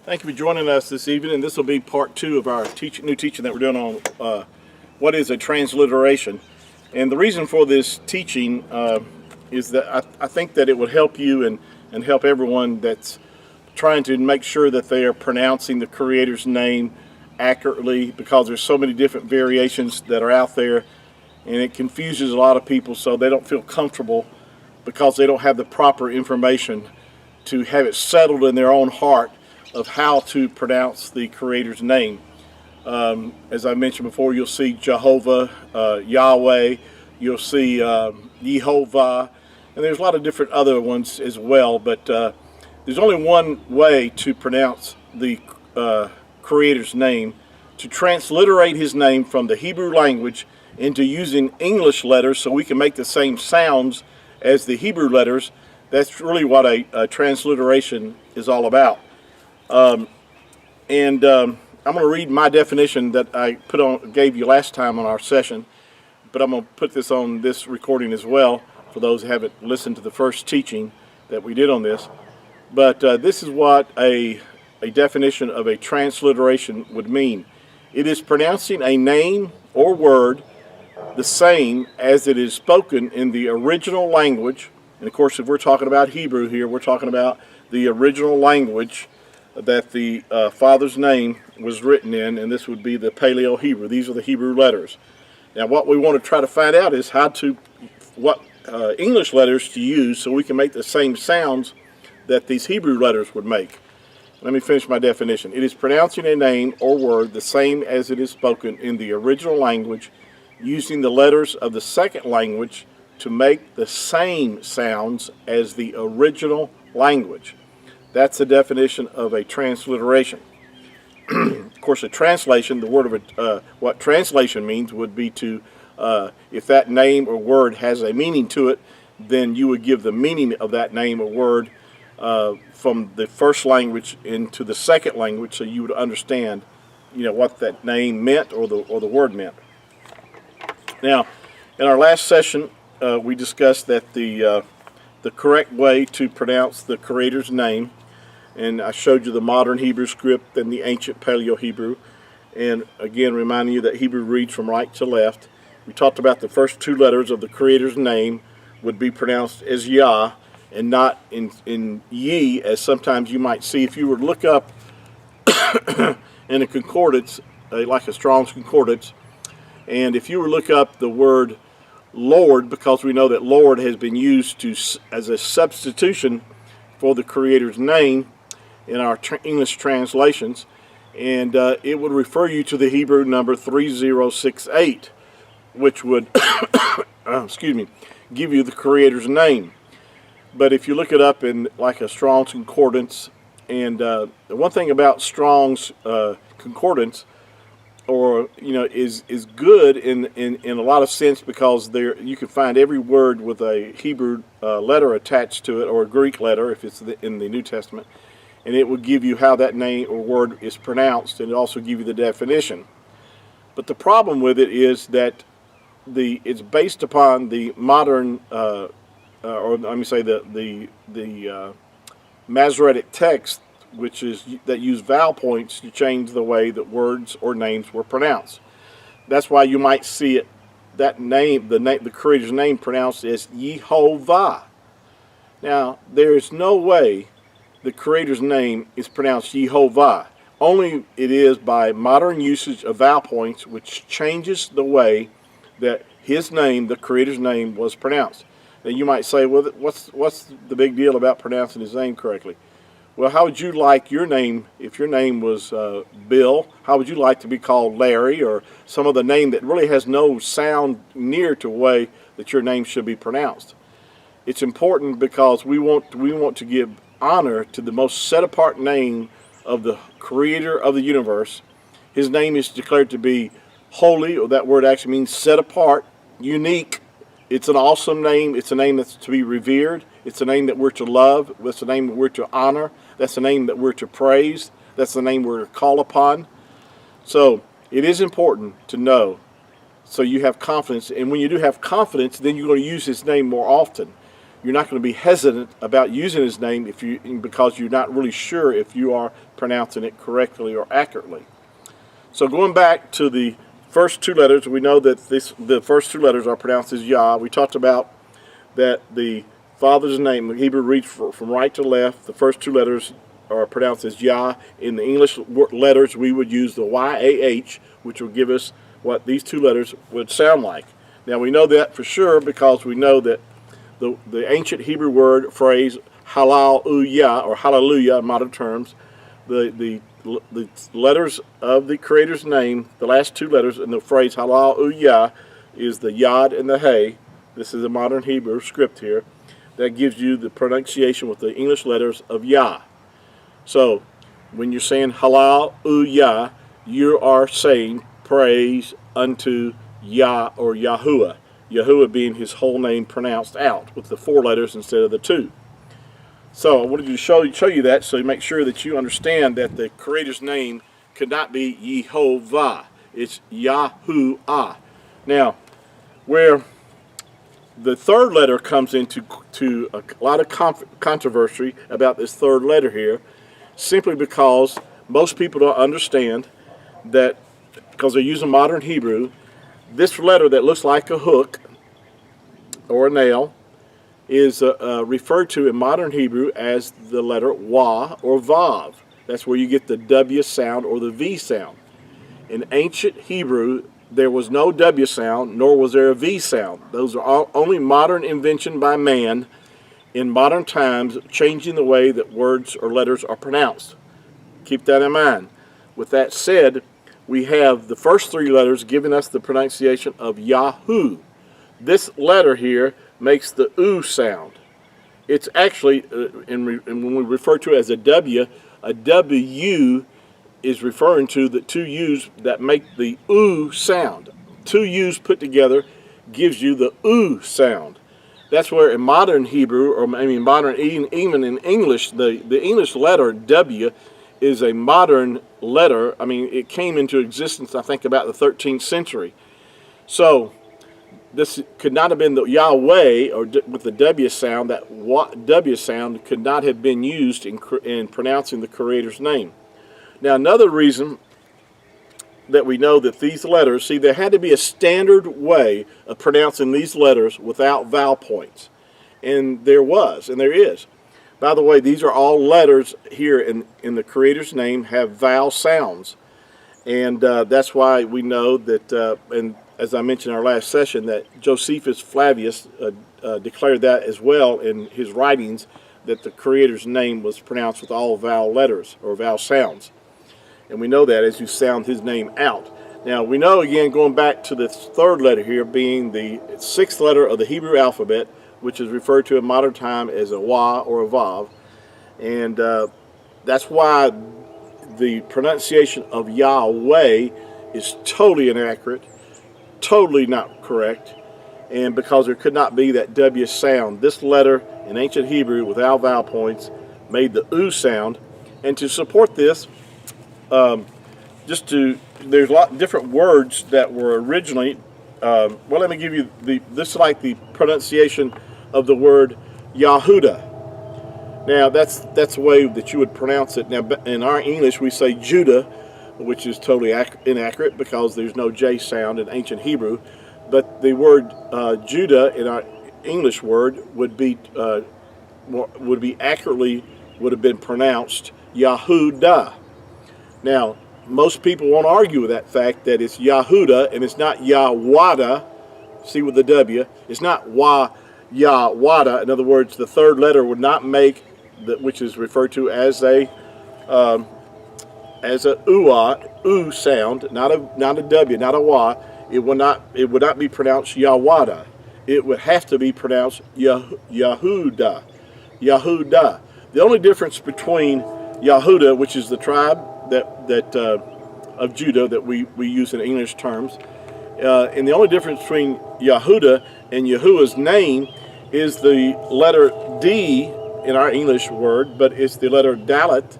Thank you for joining us this evening, and this will be part two of our new teaching that we're doing on what is a transliteration. And the reason for this teaching is that I think that it would help you and help everyone that's trying to make sure that they are pronouncing the Creator's name accurately, because there's so many different variations that are out there, and it confuses a lot of people, so they don't feel comfortable because they don't have the proper information to have it settled in their own heart of how to pronounce the Creator's name. As I mentioned before, you'll see Jehovah, Yahweh, you'll see Yahuah, and there's a lot of different other ones as well, but there's only one way to pronounce the Creator's name: to transliterate his name from the Hebrew language into using English letters so we can make the same sounds as the Hebrew letters. That's really what a transliteration is all about. I'm going to read my definition that I gave you last time on our session, but I'm going to put this on this recording as well for those who haven't listened to the first teaching that we did on this. But this is what a definition of a transliteration would mean. It is pronouncing a name or word the same as it is spoken in the original language. And of course, if we're talking about Hebrew here, we're talking about the original language that the Father's name was written in, and this would be the Paleo-Hebrew. These are the Hebrew letters. Now, what we want to try to find out is what English letters to use so we can make the same sounds that these Hebrew letters would make. Let me finish my definition. It is pronouncing a name or word the same as it is spoken in the original language, using the letters of the second language to make the same sounds as the original language. That's the definition of a transliteration. Of course, a translation, the word of what translation means would be to, if that name or word has a meaning to it, then you would give the meaning of that name or word from the first language into the second language, so you would understand, what that name meant or the word meant. Now, in our last session, we discussed that the correct way to pronounce the Creator's name, and I showed you the modern Hebrew script and the ancient Paleo-Hebrew, and again reminding you that Hebrew reads from right to left. We talked about the first two letters of the Creator's name would be pronounced as Yah and not in Ye, as sometimes you might see if you were to look up in a concordance, like a Strong's Concordance, and if you were to look up the word Lord, because we know that Lord has been used as a substitution for the Creator's name in our English translations, and it would refer you to the Hebrew number 3068, which would give you the Creator's name. But if you look it up in like a Strong's Concordance, and the one thing about Strong's Concordance, is good in a lot of sense, because there you can find every word with a Hebrew letter attached to it, or a Greek letter if it's in the New Testament, and it will give you how that name or word is pronounced, and it also give you the definition. But the problem with it is that it's based upon the modern, or let me say the Masoretic text, which is that use vowel points to change the way that words or names were pronounced. That's why you might see it, that name, the Creator's name, pronounced as Yehovah. Now, there is no way the Creator's name is pronounced Yehovah. Only it is by modern usage of vowel points, which changes the way that his name, the Creator's name, was pronounced. Now, you might say, well, what's the big deal about pronouncing his name correctly? Well, how would you like your name, if your name was Bill, how would you like to be called Larry, or some other name that really has no sound near to the way that your name should be pronounced? It's important because we want to give honor to the most set-apart name of the Creator of the universe. His name is declared to be holy, or that word actually means set apart, unique. It's an awesome name. It's a name that's to be revered. It's a name that we're to love. It's a name that we're to honor. That's the name that we're to praise. That's the name we're to call upon. So it is important to know, so you have confidence. And when you do have confidence, then you're going to use his name more often. you're not going to be hesitant about using his name because you're not really sure if you are pronouncing it correctly or accurately. So going back to the first two letters, we know that the first two letters are pronounced as Yah. We talked about that the Father's name, the Hebrew reads from right to left. The first two letters are pronounced as Yah. In the English letters, we would use the YAH, which will give us what these two letters would sound like. Now we know that for sure because we know that the ancient Hebrew word phrase hallelujah or hallelujah in modern terms, the letters of the Creator's name, the last two letters in the phrase hallelujah is the Yod and the Hey. This is a modern Hebrew script here that gives you the pronunciation with the English letters of Yah. So when you're saying hallelujah, you are saying praise unto Yah or Yahuah. Yahuah being his whole name pronounced out with the four letters instead of the two. So I wanted to show you that so you make sure that you understand that the Creator's name could not be Yehovah. It's Yahuah. Now, where the third letter comes into a lot of controversy about this third letter here, simply because most people don't understand that, because they're using modern Hebrew, this letter that looks like a hook or a nail is referred to in modern Hebrew as the letter Wah or Vav. That's where you get the W sound or the V sound. In ancient Hebrew, there was no W sound, nor was there a V sound. Those are only modern invention by man in modern times, changing the way that words or letters are pronounced. Keep that in mind. With that said, we have the first three letters giving us the pronunciation of Yahu. This letter here makes the U sound. It's actually, and when we refer to it as a W is referring to the two U's that make the U sound. Two U's put together gives you the U sound. That's where in modern Hebrew, or even in English, the English letter W is a modern letter. I mean, it came into existence, I think, about the 13th century. So this could not have been the Yahweh, or with the W sound. That W sound could not have been used in pronouncing the Creator's name. Now, another reason that we know that these letters, see, there had to be a standard way of pronouncing these letters without vowel points. And there was, and there is. By the way, these are all letters here in the Creator's name have vowel sounds. And that's why we know that, and as I mentioned in our last session, that Josephus Flavius declared that as well in his writings, that the Creator's name was pronounced with all vowel letters or vowel sounds. And we know that as you sound his name out. Now, we know, again, going back to the third letter here, being the sixth letter of the Hebrew alphabet, which is referred to in modern time as a Wah or a Vav. And that's why the pronunciation of Yahweh is totally inaccurate, totally not correct. And because there could not be that W sound, this letter in ancient Hebrew without vowel points made the U sound. And to support this, there's a lot of different words that were originally, well, let me give you this is like the pronunciation of the word Yahudah. Now, that's the way that you would pronounce it. Now, in our English, we say Judah, which is totally inaccurate because there's no J sound in ancient Hebrew. But the word Judah in our English word would have been pronounced Yahudah. Now, most people won't argue with that fact that it's Yahudah and it's not Yahwada. See with the W, it's not Yahwada. In other words, the third letter would not make which is referred to as a U sound, not a W, not a Wa. It would not be pronounced Yahwada. It would have to be pronounced Yahudah. Yahudah. The only difference between Yahudah, which is the tribe of Judah that we use in English terms, and the only difference between Yahudah and Yahuah's name is the letter D in our English word, but it's the letter Dalet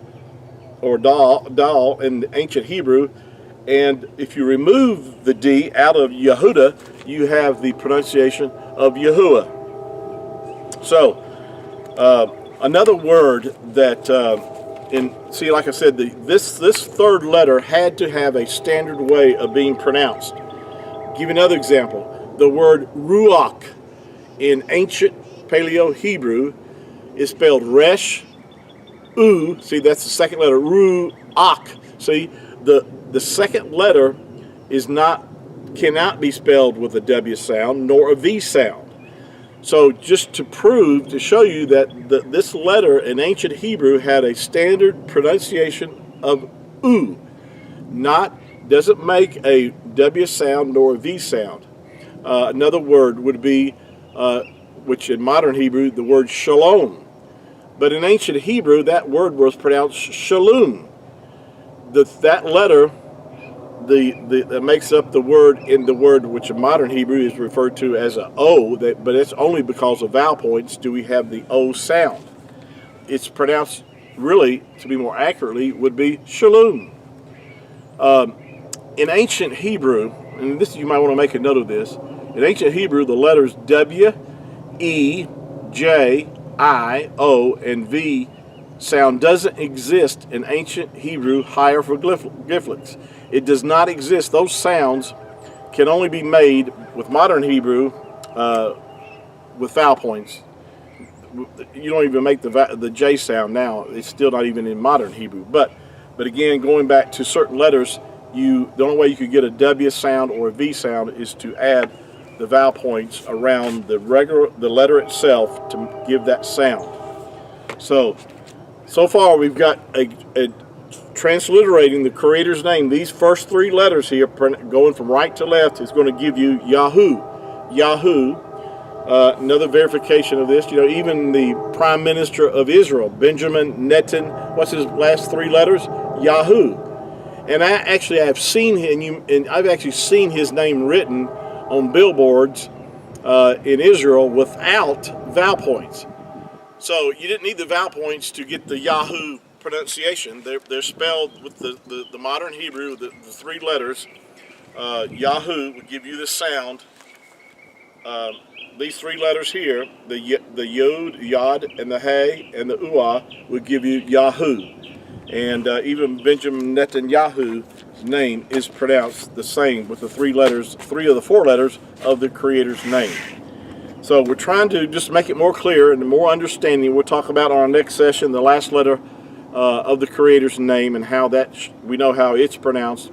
or Dal in ancient Hebrew. And if you remove the D out of Yahudah, you have the pronunciation of Yahuah. So another word that see, like I said, this third letter had to have a standard way of being pronounced. Give you another example. The word ruach in ancient Paleo Hebrew is spelled resh, u. See, that's the second letter. Ruach. See, the second letter cannot be spelled with a W sound nor a V sound. So just to show you that this letter in ancient Hebrew had a standard pronunciation of u. Doesn't make a W sound nor a V sound. Another word would be, which in modern Hebrew, the word shalom. But in ancient Hebrew, that word was pronounced shalom. That letter that makes up the word which in modern Hebrew is referred to as a O, but it's only because of vowel points do we have the O sound. It's pronounced, really, to be more accurately, would be shalom. In ancient Hebrew, and this you might want to make a note of this, in ancient Hebrew the letters W, E, J, I, O, and V sound doesn't exist in ancient Hebrew hieroglyphics. It does not exist. Those sounds can only be made with modern Hebrew with vowel points. You don't even make the J sound now. It's still not even in modern Hebrew. But again, going back to certain letters, the only way you could get a W sound or a V sound is to add the vowel points around the letter itself to give that sound. So far we've got a transliterating the Creator's name. These first three letters here, going from right to left, is going to give you Yahuah. Yahuah. Another verification of this, even the Prime Minister of Israel, Benjamin Netanyahu, what's his last three letters? Yahuah. And I've seen him, and I've actually seen his name written on billboards in Israel without vowel points. So you didn't need the vowel points to get the Yahuah pronunciation. They're spelled with the modern Hebrew, the three letters. Yahuah would give you the sound. These three letters here, the Yod, Yod, and the Hey, and the Uah would give you Yahuah. And even Benjamin Netanyahu's name is pronounced the same with the three of the four letters of the Creator's name. So we're trying to just make it more clear and more understanding. We'll talk about on our next session the last letter of the Creator's name and how we know how it's pronounced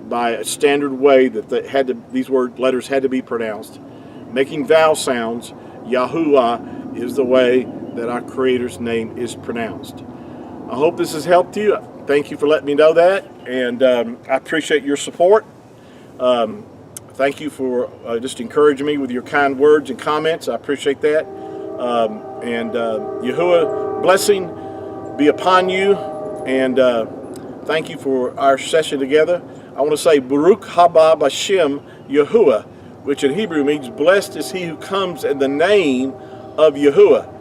by a standard way that these letters had to be pronounced. Making vowel sounds, Yahuah is the way that our Creator's name is pronounced. I hope this has helped you. Thank you for letting me know that, and I appreciate your support. Thank you for just encouraging me with your kind words and comments. I appreciate that. And Yahuah blessing be upon you, and thank you for our session together. I want to say Baruch haba b'Shem Yahuah, which in Hebrew means blessed is he who comes in the name of Yahuah.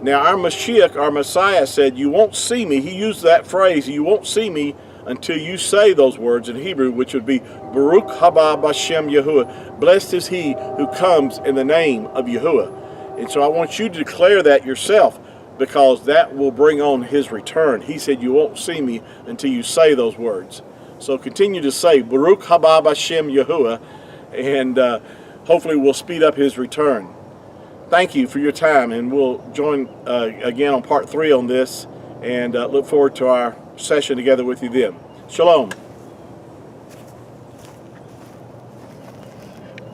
Now our Mashiach, our Messiah, said, you won't see me. He used that phrase, you won't see me until you say those words in Hebrew, which would be Baruch haba b'Shem Yahuah. Blessed is he who comes in the name of Yahuah. And so I want you to declare that yourself, because that will bring on his return. He said, you won't see me until you say those words. So continue to say Baruch haba b'Shem Yahuah, and hopefully we'll speed up his return. Thank you for your time, and we'll join again on part 3 on this, and look forward to our session together with you then. Shalom.